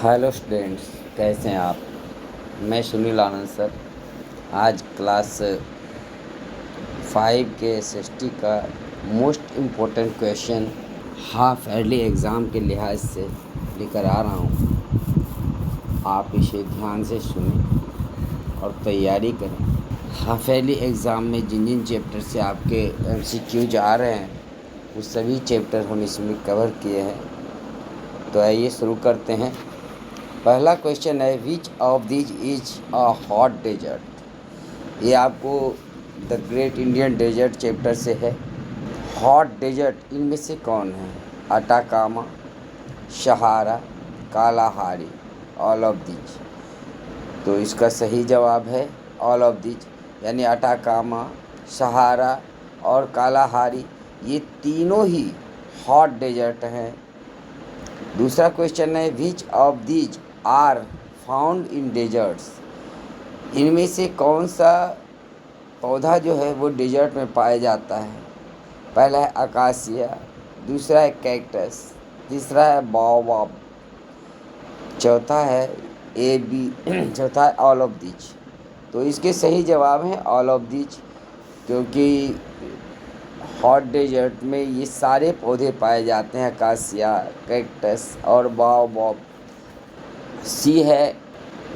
Hello students, कैसे हैं आप। मैं सुनील आनंद सर। आज क्लास 5 के एसएसटी का most important question half yearly exam के लिहाज से लेकर आ रहा हूँ। आप इसे ध्यान से सुनें और तैयारी करें। हाफ ईयरली एग्ज़ाम में जिन जिन चैप्टर से आपके एमसीक्यूज आ रहे हैं वो सभी चैप्टर हम इसमें कवर किए हैं। तो आइए शुरू करते हैं। पहला क्वेश्चन है, which of these is a hot desert. ये आपको the great Indian desert chapter से है। हॉट डेजर्ट इनमें से कौन है? Atacama, Sahara, Kalahari, all of these. तो इसका सही जवाब है ऑल ऑफ दिज, यानी अटाकामा, सहारा और कालाहारी ये तीनों ही हॉट डेजर्ट हैं। दूसरा क्वेश्चन है, which of these are found in deserts. इनमें से कौन सा पौधा जो है वो डेजर्ट में पाया जाता है? पहला है अकासिया, दूसरा है कैक्टस, तीसरा है बाओबाब, चौथा है चौथा है ऑल ऑफ दीज। तो इसके सही जवाब हैं ऑल ऑफ दीज, क्योंकि हॉट डेजर्ट में ये सारे पौधे पाए जाते हैं, अकासिया, कैक्टस और बाओबाब। सी है,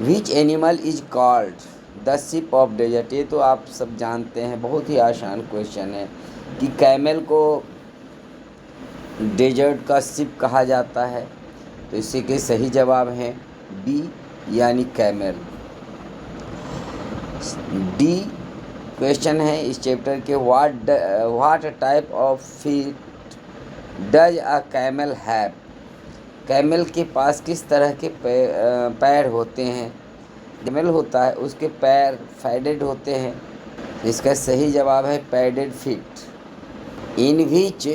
which animal is called the ship of desert. ये तो आप सब जानते हैं, बहुत ही आसान क्वेश्चन है कि कैमल को डेजर्ट का शिप कहा जाता है। तो इसी के सही जवाब हैं बी, यानी कैमल। डी क्वेश्चन है इस चैप्टर के, what type of feet does a camel have. Camel के पास किस तरह के पैर होते हैं? कैमल होता है उसके पैर पैडेड होते हैं। इसका सही जवाब है padded feet. In which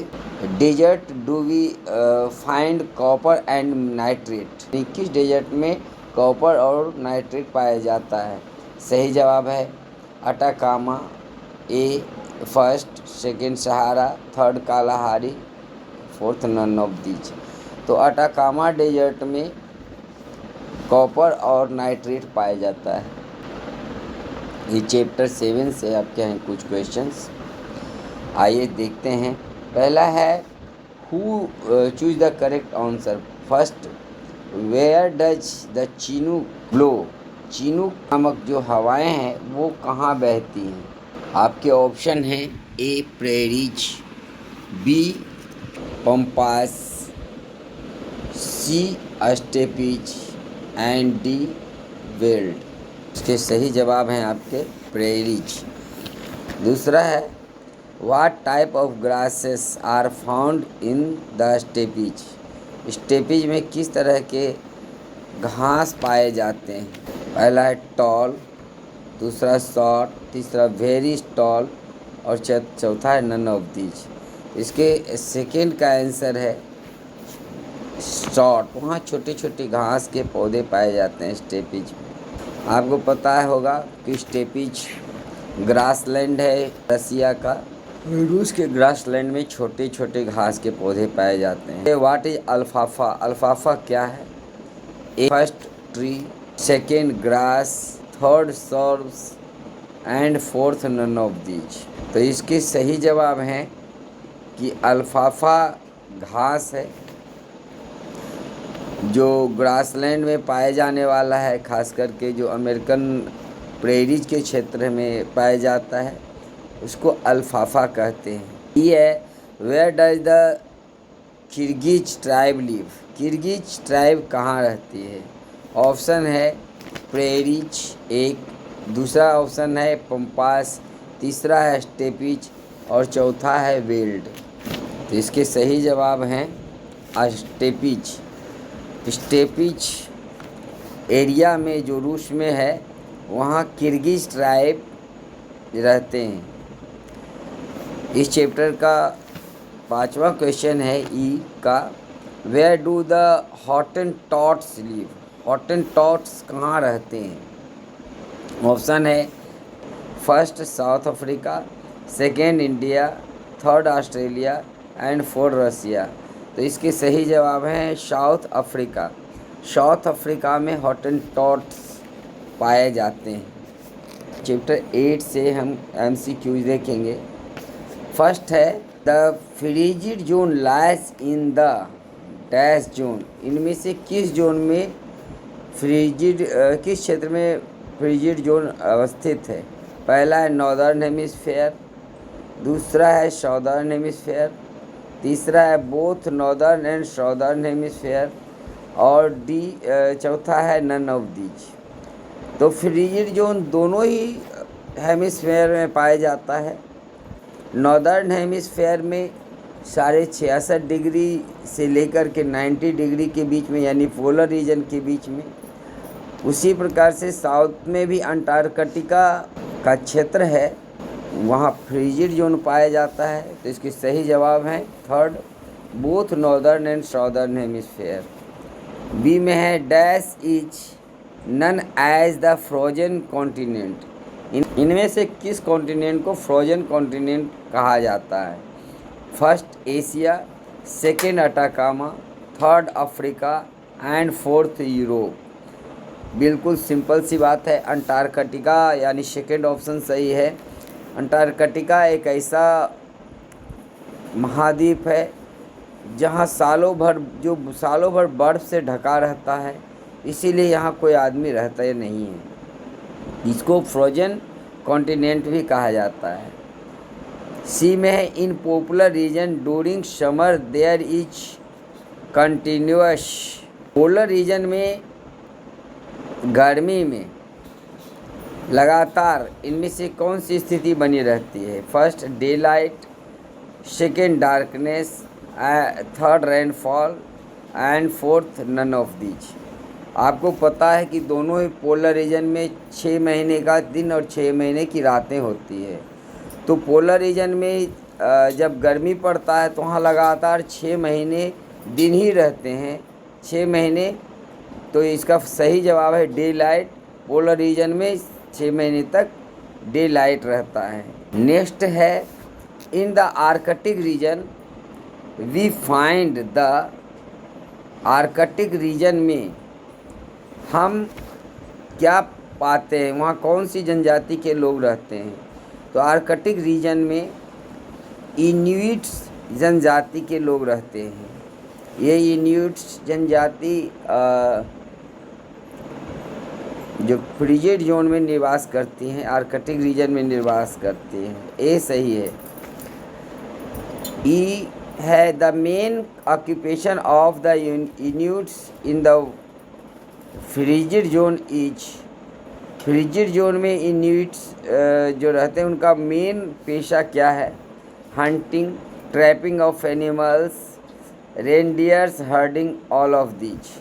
desert do we find copper and nitrate. किस डेजर्ट में कॉपर और नाइट्रेट पाया जाता है? सही जवाब है Atacama, A first, second Sahara, third Kalahari, fourth none of these. तो अटाकामा डेजर्ट में कॉपर और नाइट्रेट पाया जाता है। ये चैप्टर 7 से आपके हैं कुछ क्वेश्चंस, आइए देखते हैं। पहला है, who choose the correct answer. First, where does the Chinook blow. Chinook नामक जो हवाएं हैं वो कहाँ बहती हैं? आपके ऑप्शन हैं, A prairies, B pampas, C steppes and D veld. इसके सही जवाब हैं आपके प्रेरीज। दूसरा है, what type of grasses are found in the steppes. Steppes में किस तरह के घास पाए जाते हैं? पहला है टॉल, दूसरा शॉर्ट, तीसरा वेरी टॉल और चौथा है नन ऑफ दीज। इसके सेकेंड का आंसर है शॉर्ट। वहाँ छोटे छोटे घास के पौधे पाए जाते हैं स्टेपीज में। आपको पता होगा कि स्टेपीज ग्रासलैंड है रसिया का। रूस के ग्रासलैंड में छोटे छोटे घास के पौधे पाए जाते हैं। What is अल्फाफा। अल्फाफा क्या है? First tree, second grass, third shrubs and fourth none of these. तो इसके सही जवाब हैं कि अल्फाफा घास है जो ग्रासलैंड में पाए जाने वाला है, खास करके जो अमेरिकन प्रेरीज के क्षेत्र में पाया जाता है उसको अल्फाफा कहते हैं। ये है, where does the Kirghiz tribe live. Kirghiz tribe कहाँ रहती है? ऑप्शन है प्रेरीज एक, दूसरा ऑप्शन है पंपास, तीसरा है स्टेपीज और चौथा है वेल्ड। तो इसके सही जवाब हैं स्टेपीज। स्टेपीज एरिया में जो रूस में है वहाँ किर्गिज ट्राइब रहते हैं। इस चैप्टर का 5वां क्वेश्चन है ई का, where do the Hottentots live. Hottentots कहाँ रहते हैं? ऑप्शन है first South Africa, second India, third Australia and fourth Russia. तो इसके सही जवाब हैं साउथ अफ्रीका। साउथ अफ्रीका में हॉटेनटॉट्स पाए जाते हैं। चैप्टर 8 से हम MCQs देखेंगे। फर्स्ट है the frigid zone lies in the dash zone. इनमें से किस जोन में किस क्षेत्र में फ्रिजिड जोन अवस्थित है? पहला है नॉर्दर्न हेमिस्फेयर, दूसरा है साउदर्न हेमिस्फेयर, तीसरा है both northern and southern hemisphere, और चौथा है नन ऑफ दीज। तो फ्रिजिड जोन दोनों ही हेमिस्फेयर में पाया जाता है। नॉर्दर्न हेमिस्फेयर में 66.5 डिग्री से लेकर के 90 डिग्री के बीच में, यानी पोलर रीजन के बीच में। उसी प्रकार से साउथ में भी अंटार्कटिका का क्षेत्र है, वहाँ फ्रिजिड जोन पाया जाता है। तो इसके सही जवाब हैं third, both northern and southern hemisphere. B में है dash is known as the frozen continent. इनमें से किस कॉन्टिनेंट को फ्रोजन कॉन्टिनेंट कहा जाता है? First Asia, second Atacama, third Africa and fourth Europe. बिल्कुल सिंपल सी बात है, अंटार्कटिका यानी सेकेंड ऑप्शन सही है। अंटार्कटिका एक ऐसा महाद्वीप है जहाँ सालों भर बर्फ़ से ढका रहता है, इसीलिए यहाँ कोई आदमी रहता ही नहीं है। इसको फ्रोजन कॉन्टिनेंट भी कहा जाता है। सी में है in popular region during summer there is continuous. Polar region में गर्मी में लगातार इनमें से कौन सी स्थिति बनी रहती है? First daylight, second darkness, third rainfall and fourth none of these. आपको पता है कि दोनों ही पोलर रीजन में 6 महीने का दिन और 6 महीने की रातें होती है। तो पोलर रीजन में जब गर्मी पड़ता है तो वहाँ लगातार 6 महीने दिन ही रहते हैं, 6 महीने। तो इसका सही जवाब है डे लाइट। पोलर रीजन में 6 महीने तक डे लाइट रहता है। नेक्स्ट है in the Arctic region we find the. Arctic region में हम क्या पाते हैं, वहाँ कौन सी जनजाति के लोग रहते हैं? तो आर्कटिक रीजन में इन्यूइट्स जनजाति के लोग रहते हैं। ये इन्यूइट्स जनजाति जो फ्रिजिड जोन में निवास करती हैं, आर्कटिक रीजन में निवास करती हैं। ए सही है। ई है the main occupation of the Inuits in the frigid zone is. Frigid zone में इन्यूट्स जो रहते हैं उनका मेन पेशा क्या है? Hunting, trapping of animals, reindeers, herding, all of these.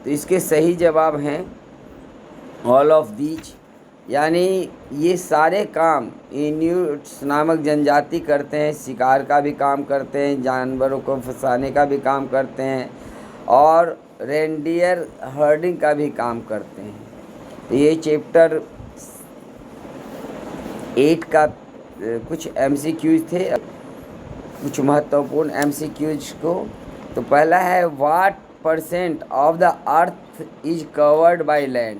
तो इसके सही जवाब हैं ऑल ऑफ दीज, यानी ये सारे काम इन्यूट्स नामक जनजाति करते हैं। शिकार का भी काम करते हैं, जानवरों को फंसाने का भी काम करते हैं, और रेनडियर हर्डिंग का भी काम करते हैं। तो ये चैप्टर 8 का कुछ MCQs थे, कुछ महत्वपूर्ण MCQs को। तो पहला है what % of the earth is covered by land.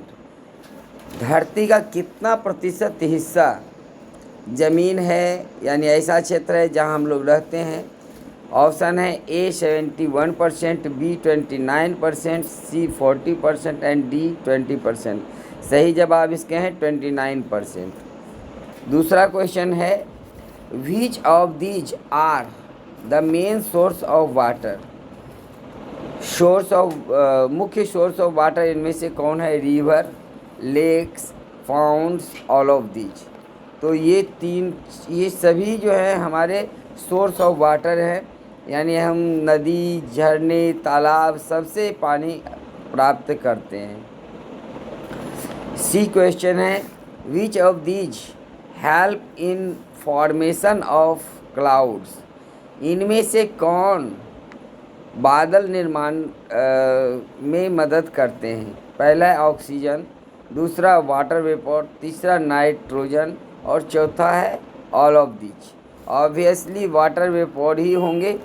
धरती का कितना प्रतिशत हिस्सा ज़मीन है, यानी ऐसा क्षेत्र है जहां हम लोग रहते हैं? ऑप्शन है A 71%, B 29%, C 40% and D 20%। सही जवाब इसके हैं 29%। दूसरा क्वेश्चन है which of these are the main source of water. मुख्य सोर्स ऑफ वाटर इनमें से कौन है? River, lakes, ponds, all of these. तो ये सभी जो है हमारे सोर्स ऑफ वाटर है, यानी हम नदी, झरने, तालाब सबसे पानी प्राप्त करते हैं। सी क्वेश्चन है which of these help in formation of clouds. इनमें से कौन बादल निर्माण में मदद करते हैं? पहला है ऑक्सीजन, दूसरा वाटर वेपर, तीसरा नाइट्रोजन, और चौथा है all of these. Obviously water vapour ही होंगे,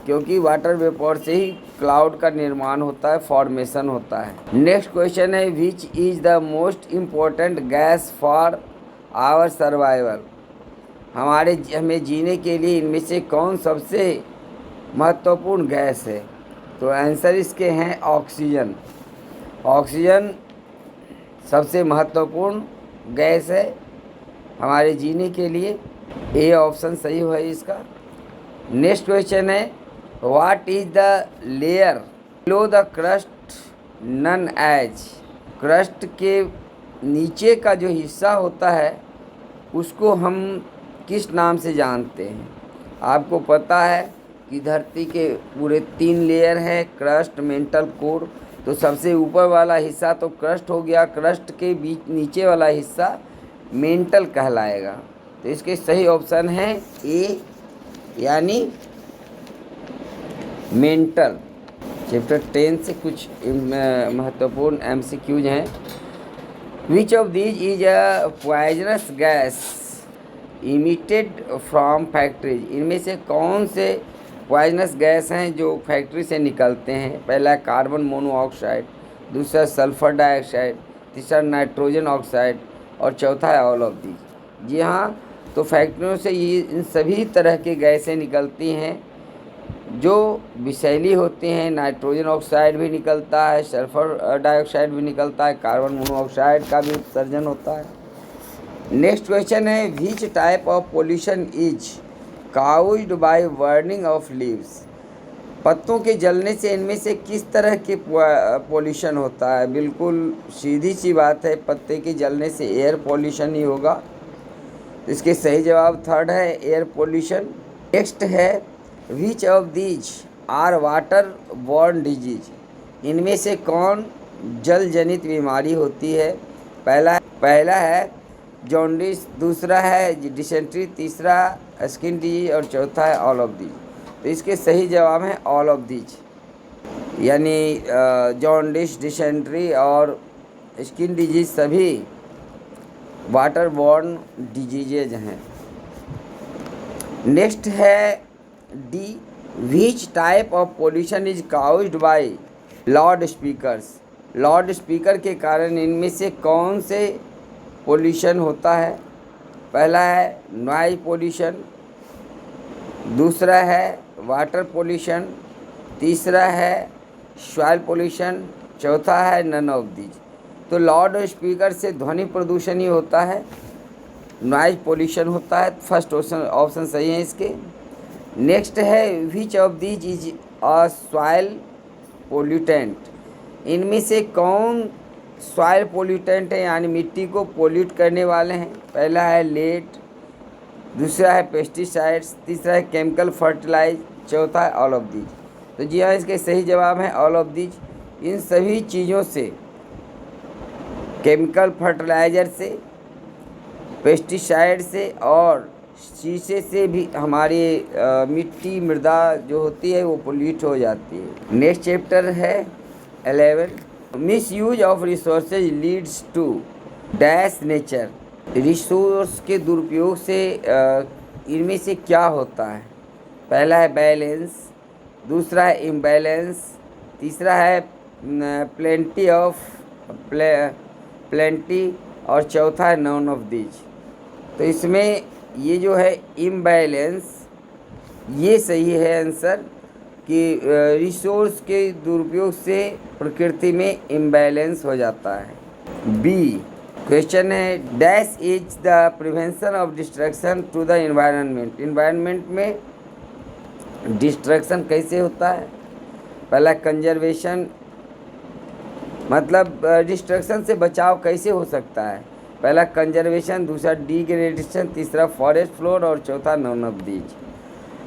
क्योंकि वाटर वेपर से ही क्लाउड का निर्माण होता है, फॉर्मेशन होता है। नेक्स्ट क्वेश्चन है which is the most important gas for our survival. हमें जीने के लिए इनमें से कौन सबसे महत्वपूर्ण गैस है? तो आंसर इसके हैं ऑक्सीजन। ऑक्सीजन सबसे महत्वपूर्ण गैस है हमारे जीने के लिए। ए ऑप्शन सही है इसका। नेक्स्ट क्वेश्चन है what is the layer below the crust known as. Crust के नीचे का जो हिस्सा होता है उसको हम किस नाम से जानते हैं? आपको पता है कि धरती के पूरे 3 लेयर हैं, क्रस्ट, मेंटल, कोर। तो सबसे ऊपर वाला हिस्सा तो क्रस्ट हो गया, क्रस्ट के बीच नीचे वाला हिस्सा मेंटल कहलाएगा। तो इसके सही ऑप्शन है ए यानी मेंटल। चैप्टर 10 से कुछ महत्वपूर्ण MCQs हैं। विच of these is a poisonous gas emitted from factories. इनमें से कौन से पॉइजनस गैस हैं जो फैक्ट्री से निकलते हैं? पहला कार्बन मोनोऑक्साइड, दूसरा सल्फर डाइऑक्साइड, तीसरा नाइट्रोजन ऑक्साइड और चौथा है ऑल ऑफ दीज। जी हाँ, तो फैक्ट्रियों से ये इन सभी तरह के गैसें निकलती हैं जो विषैली होती हैं। नाइट्रोजन ऑक्साइड भी निकलता है, सल्फर डाइऑक्साइड भी निकलता है, कार्बन मोनोऑक्साइड का भी उत्सर्जन होता है। नेक्स्ट क्वेश्चन है which type of pollution is caused by burning of leaves. पत्तों के जलने से इनमें से किस तरह के पोल्यूशन होता है? बिल्कुल सीधी सी बात है, पत्ते के जलने से एयर पोल्यूशन ही होगा। इसके सही जवाब थर्ड है एयर पोल्यूशन। नेक्स्ट है which of these are waterborne disease. इनमें से कौन जल जनित बीमारी होती है? पहला है जॉन्डिस, दूसरा है डिसेंट्री, तीसरा स्किन डिजीज और चौथा है ऑल ऑफ दीज। तो इसके सही जवाब है ऑल ऑफ दीज, यानी जॉन्डिस, डिसेंट्री और स्किन डिजीज सभी वाटर बॉर्न डिजीजेज हैं। नेक्स्ट है D which type of pollution is caused bye loud speakers. Loud speaker के कारण इनमें से कौन से पोल्यूशन होता है? पहला है नॉइज पोल्यूशन, दूसरा है वाटर पोल्यूशन, तीसरा है सॉइल पोल्यूशन, चौथा है नन ऑफ दीज। तो लाउड स्पीकर से ध्वनि प्रदूषण ही होता है, नॉइज पोल्यूशन होता है। फर्स्ट ऑप्शन सही है इसके। नेक्स्ट है which of these is a soil pollutant. इनमें से कौन सॉइल पोल्यूटेंट है यानी मिट्टी को पोल्यूट करने वाले हैं? पहला है लेड, दूसरा है पेस्टिसाइड्स, तीसरा है केमिकल फर्टिलाइज, चौथा है ऑल ऑफ दीज। तो जी हाँ, इसके सही जवाब है ऑल ऑफ दीज। इन सभी चीज़ों से, केमिकल फर्टिलाइज़र से, पेस्टिसाइड से और शीशे से भी हमारी मिट्टी, मृदा जो होती है वो पोल्यूट हो जाती है। नेक्स्ट चैप्टर है 11 misuse of resources leads to dash nature. Resource के दुरुपयोग से इनमें से क्या होता है? पहला है बैलेंस, दूसरा है इम्बैलेंस, तीसरा है प्लेंटी और चौथा है नॉन ऑफ दीज। तो इसमें ये जो है इम्बैलेंस, ये सही है आंसर कि रिसोर्स के दुरुपयोग से प्रकृति में इम्बैलेंस हो जाता है। बी क्वेश्चन है dash is the prevention of destruction to the environment. Environment में डिस्ट्रक्शन कैसे होता है? पहला कंजर्वेशन, मतलब डिस्ट्रक्शन से बचाव कैसे हो सकता है? पहला कंजर्वेशन, दूसरा डिग्रेडेशन, तीसरा फॉरेस्ट फ्लोर और चौथा नॉन ऑफ दीज।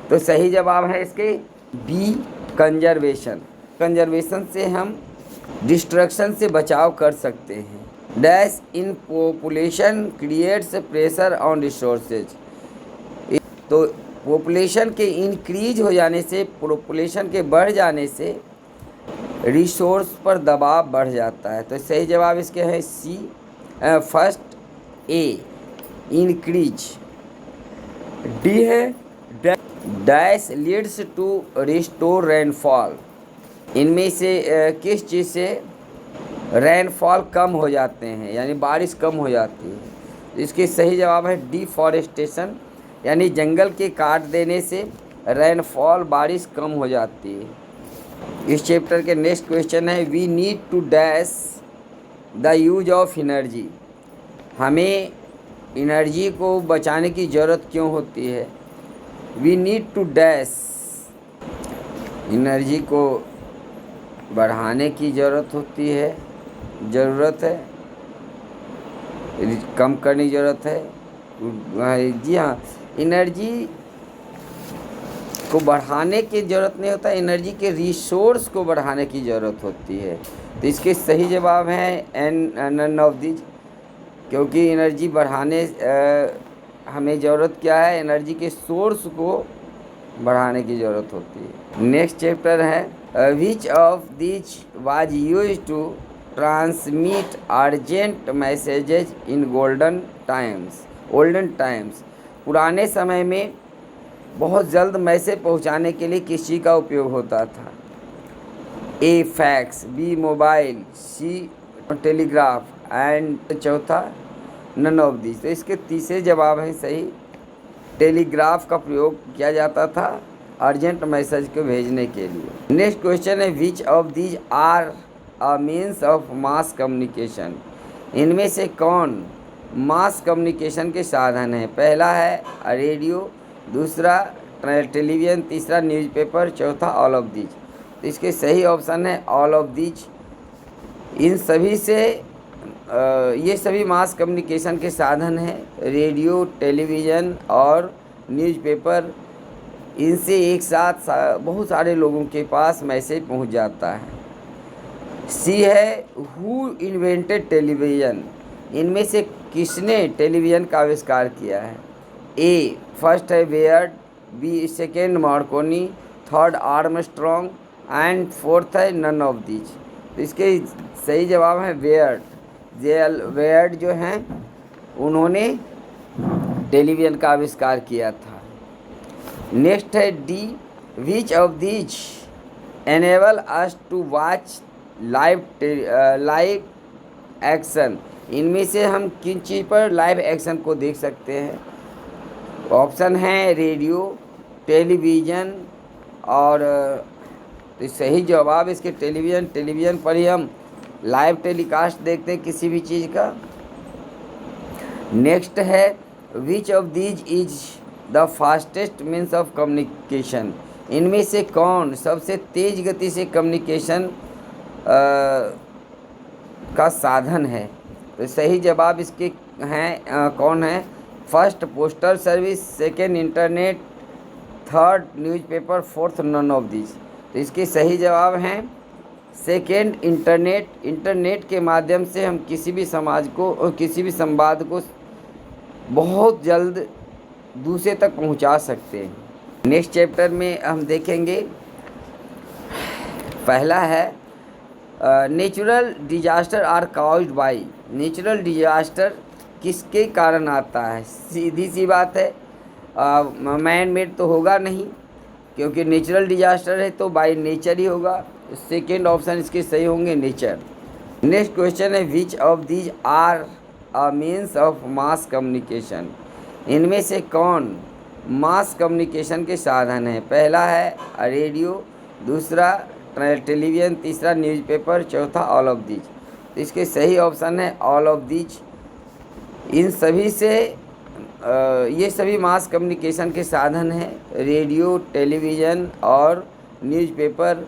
तो सही जवाब है इसके बी कंजर्वेशन। कंजर्वेशन से हम डिस्ट्रक्शन से बचाव कर सकते हैं। Dash in population creates pressure on resources. तो पॉपुलेशन के इंक्रीज हो जाने से, पॉपुलेशन के बढ़ जाने से रिसोर्स पर दबाव बढ़ जाता है। तो सही जवाब इसके है C, first A increase. D है dash leads to restore rainfall, इनमें से किस चीज़ से रेनफॉल कम हो जाते हैं, यानी बारिश कम हो जाती है। इसके सही जवाब है डिफॉरेस्टेशन, यानी जंगल के काट देने से रेनफॉल बारिश कम हो जाती है। इस चैप्टर के नेक्स्ट क्वेश्चन है we need to dash the use of energy, हमें एनर्जी को बचाने की ज़रूरत क्यों होती है। We need to dash, energy को बढ़ाने की ज़रूरत होती है, ज़रूरत है, कम करने की ज़रूरत है। जी हाँ, एनर्जी को बढ़ाने की ज़रूरत नहीं होता, एनर्जी के रिसोर्स को बढ़ाने की ज़रूरत होती है। तो इसके सही जवाब हैं नन ऑफ दिस, क्योंकि एनर्जी बढ़ाने हमें ज़रूरत क्या है, एनर्जी के सोर्स को बढ़ाने की ज़रूरत होती है। नेक्स्ट चैप्टर है which of this was use to transmit urgent messages in golden times, पुराने समय में बहुत जल्द मैसेज पहुंचाने के लिए किस चीज़ का उपयोग होता था। A fax, B mobile, C telegraph and चौथा नन ऑफ दिस। तो इसके तीसरे जवाब हैं सही, टेलीग्राफ का प्रयोग किया जाता था अर्जेंट मैसेज को भेजने के लिए। नेक्स्ट क्वेश्चन है which of these are a means of mass communication, इनमें से कौन मास कम्युनिकेशन के साधन है। पहला है रेडियो, दूसरा टेलीविज़न, तीसरा न्यूज़पेपर, चौथा ऑल ऑफ दीज। तो इसके सही ऑप्शन है ऑल ऑफ दीज। इन सभी से ये सभी मास कम्युनिकेशन के साधन हैं, रेडियो, टेलीविज़न और न्यूज़पेपर। इनसे एक साथ बहुत सारे लोगों के पास मैसेज पहुंच जाता है। सी है हु इन्वेंटेड टेलीविज़न, इनमें से किसने टेलीविज़न का आविष्कार किया है। ए फर्स्ट है Baird, B second Marconi, third Armstrong and fourth है नन ऑफ दीज। तो इसके सही जवाब है बेयर्ड। बेयर्ड जो हैं उन्होंने टेलीविज़न का आविष्कार किया था। नेक्स्ट है D which of these enable us to watch live action, इनमें से हम किन चीज़ पर लाइव एक्शन को देख सकते हैं। ऑप्शन है रेडियो, टेलीविज़न और तो सही जवाब इसके टेलीविज़न पर ही हम लाइव टेलीकास्ट देखते हैं किसी भी चीज़ का। नेक्स्ट है which of these is the fastest means of communication, इनमें से कौन सबसे तेज़ गति से कम्युनिकेशन का साधन है। तो सही जवाब इसके हैं कौन है, first postal service, second internet, third newspaper, fourth none of this. तो इसके सही जवाब हैं सेकेंड इंटरनेट। इंटरनेट के माध्यम से हम किसी भी समाज को और किसी भी संवाद को बहुत जल्द दूसरे तक पहुंचा सकते हैं। नेक्स्ट चैप्टर में हम देखेंगे, पहला है natural disaster are caused by, natural disaster किसके कारण आता है। सीधी सी बात है, मैन मेड तो होगा नहीं, क्योंकि नेचुरल डिजास्टर है तो बाय नेचर ही होगा। सेकेंड ऑप्शन इसके सही होंगे नेचर। नेक्स्ट क्वेश्चन है which of these are a means of mass communication, इनमें से कौन मास कम्युनिकेशन के साधन है। पहला है रेडियो, दूसरा टेलीविज़न, तीसरा न्यूज़पेपर, चौथा ऑल ऑफ दीज। तो इसके सही ऑप्शन है ऑल ऑफ दीज। इन सभी से ये सभी मास कम्युनिकेशन के साधन हैं, रेडियो, टेलीविज़न और न्यूज़पेपर।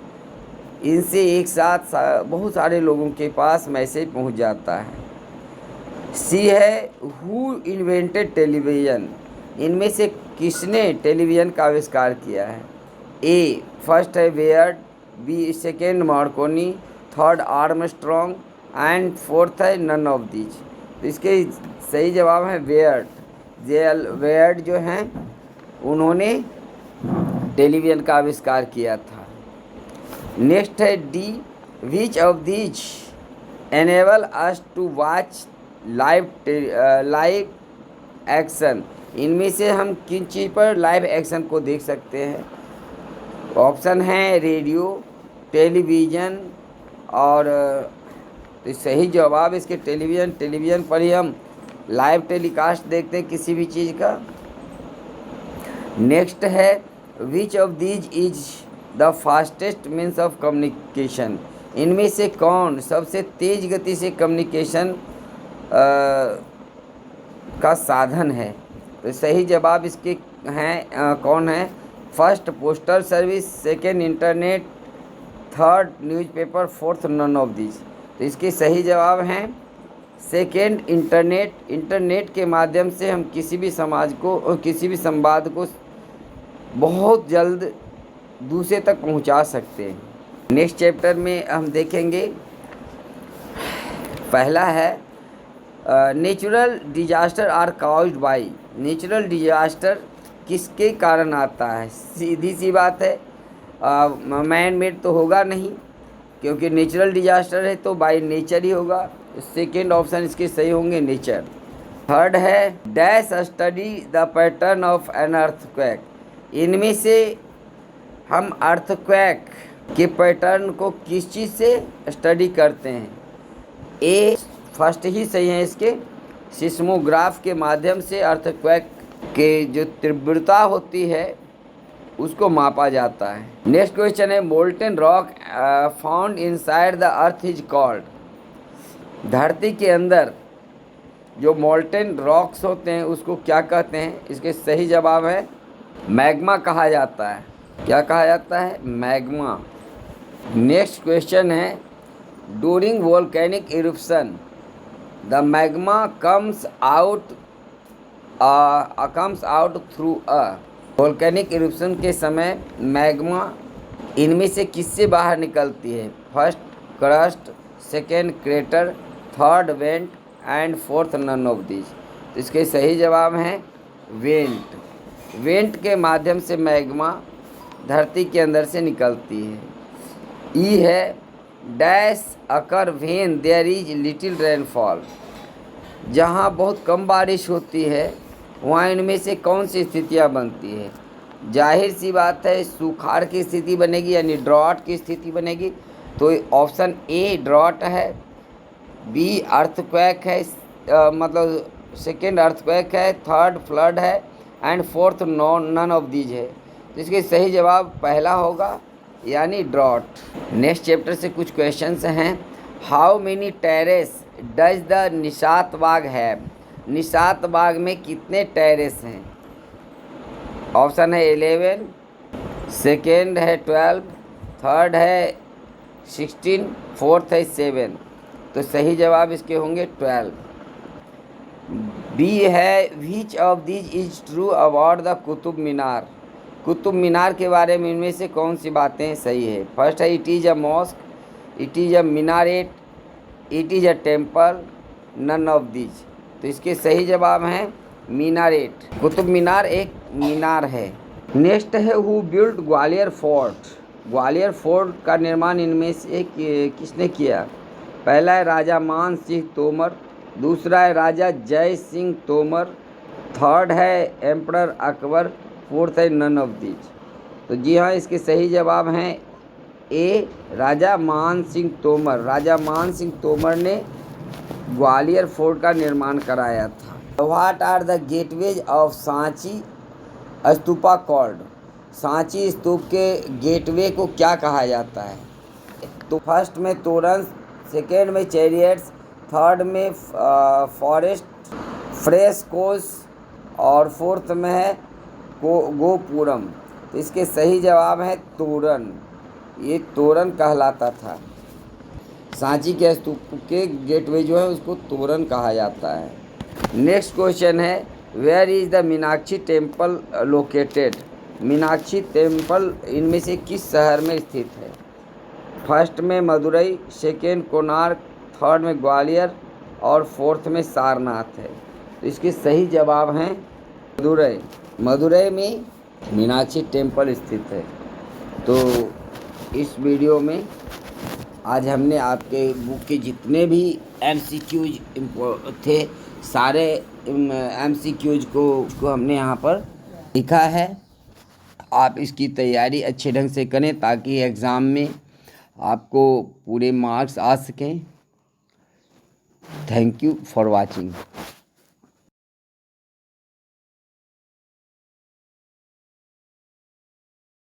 इनसे एक साथ बहुत सारे लोगों के पास मैसेज पहुंच जाता है। सी है हु इन्वेंटेड टेलीविज़न, इनमें से किसने टेलीविज़न का आविष्कार किया है। ए फर्स्ट है Baird, B second Marconi, third Armstrong and fourth है नन ऑफ दीज। तो इसके सही जवाब है बेयर्ड। बेयर्ड जो हैं उन्होंने टेलीविज़न का आविष्कार किया था। नेक्स्ट है D which of these enable us to watch live action, इनमें से हम किन चीज़ पर लाइव एक्शन को देख सकते हैं? ऑप्शन है रेडियो, टेलीविज़न और तो सही जवाब इसके टेलीविज़न पर ही हम लाइव टेलीकास्ट देखते हैं किसी भी चीज़ का। नेक्स्ट है which of these is the fastest means of communication? इनमें से कौन सबसे तेज़ गति से कम्युनिकेशन का साधन है? तो सही जवाब इसके हैं कौन है? First postal service, second internet, third newspaper, fourth none of this. तो इसके सही जवाब हैं सेकेंड इंटरनेट। इंटरनेट के माध्यम से हम किसी भी समाज को और किसी भी संवाद को बहुत जल्द दूसरे तक पहुंचा सकते हैं। नेक्स्ट चैप्टर में हम देखेंगे, पहला है natural disaster are caused by. Natural disaster किसके कारण आता है? सीधी सी बात है, मैन मेड तो होगा नहीं, क्योंकि नेचुरल डिजास्टर है तो बाय नेचर ही होगा। सेकेंड ऑप्शन इसके सही होंगे, नेचर। थर्ड है dash study the pattern of an earthquake. इनमें से हम अर्थक्वेक के पैटर्न को किस चीज़ से स्टडी करते हैं? ए फर्स्ट ही सही है इसके, सिस्मोग्राफ के माध्यम से अर्थक्वेक के जो तीव्रता होती है उसको मापा जाता है। नेक्स्ट क्वेश्चन है molten rock found inside the earth is called. धरती के अंदर जो मोल्टेन रॉक्स होते हैं उसको क्या कहते हैं? इसके सही जवाब है मैग्मा कहा जाता है। क्या कहा जाता है? मैग्मा। नेक्स्ट क्वेश्चन है during volcanic eruption the magma comes out through a. Volcanic eruption के समय मैग्मा इनमें से किससे बाहर निकलती है? First crust, second crater, third vent and fourth none of this. तो इसके सही जवाब हैं वेंट। वेंट के माध्यम से मैग्मा धरती के अंदर से निकलती है। ई है dash occur when there is little rainfall. जहाँ बहुत कम बारिश होती है वहाँ इनमें से कौन सी स्थितियाँ बनती है? जाहिर सी बात है सुखाड़ की स्थिति बनेगी, यानी ड्रॉट की स्थिति बनेगी। तो ऑप्शन ए ड्रॉट है, बी अर्थक्वेक है, मतलब सेकेंड अर्थक्वेक है, थर्ड फ्लड है and fourth none of these है। तो इसके सही जवाब पहला होगा, यानी ड्रॉट। नेक्स्ट चैप्टर से कुछ क्वेश्चंस हैं। How many terrace does the Nishat Bagh have? Nishat Bagh में कितने टेरेस हैं? ऑप्शन है 11, सेकेंड है 12, थर्ड है 16, फोर्थ है 7। तो सही जवाब इसके होंगे 12। बी है which of these is true about the Qutub Minar. Qutub Minar के बारे में इनमें से कौन सी बातें सही है? फर्स्ट है it is a mosque, it is a minaret, it is a temple, none of these. तो इसके सही जवाब हैं मीनारेट। कुतुब मीनार एक मीनार है। नेक्स्ट है who build Gwalior fort. Gwalior fort का निर्माण इनमें से किसने किया? पहला है राजा मान सिंह तोमर, दूसरा है राजा जय सिंह तोमर, थर्ड है एम्परर अकबर, फोर्थ है नन ऑफ दीज। तो जी हाँ, इसके सही जवाब हैं ए राजा मान सिंह तोमर। राजा मान सिंह तोमर ने ग्वालियर फोर्ट का निर्माण कराया था। What are the gateways of Sanchi stupa called? Sanchi stupa के गेटवे को क्या कहा जाता है? तो फर्स्ट में तोरण, सेकेंड में चैरियट्स, थर्ड में फॉरेस्ट फ्रेस्कोस और फोर्थ में है गोपुरम। तो इसके सही जवाब है तोरण। ये तोरण कहलाता था। सांची के स्तूप के गेटवे जो है उसको तोरण कहा जाता है। नेक्स्ट क्वेश्चन है where is the Meenakshi temple located? Meenakshi temple इनमें से किस शहर में स्थित है? फर्स्ट में मदुरई, सेकेंड कोणार्क, थर्ड में ग्वालियर और फोर्थ में सारनाथ है। तो इसके सही जवाब हैं मदुरई। मदुरई में मीनाक्षी टेम्पल स्थित है। तो इस वीडियो में आज हमने आपके बुक के जितने भी MCQs थे, सारे MCQs को हमने यहाँ पर लिखा है। आप इसकी तैयारी अच्छे ढंग से करें ताकि एग्ज़ाम में आपको पूरे मार्क्स आ सकें। Thank you for watching.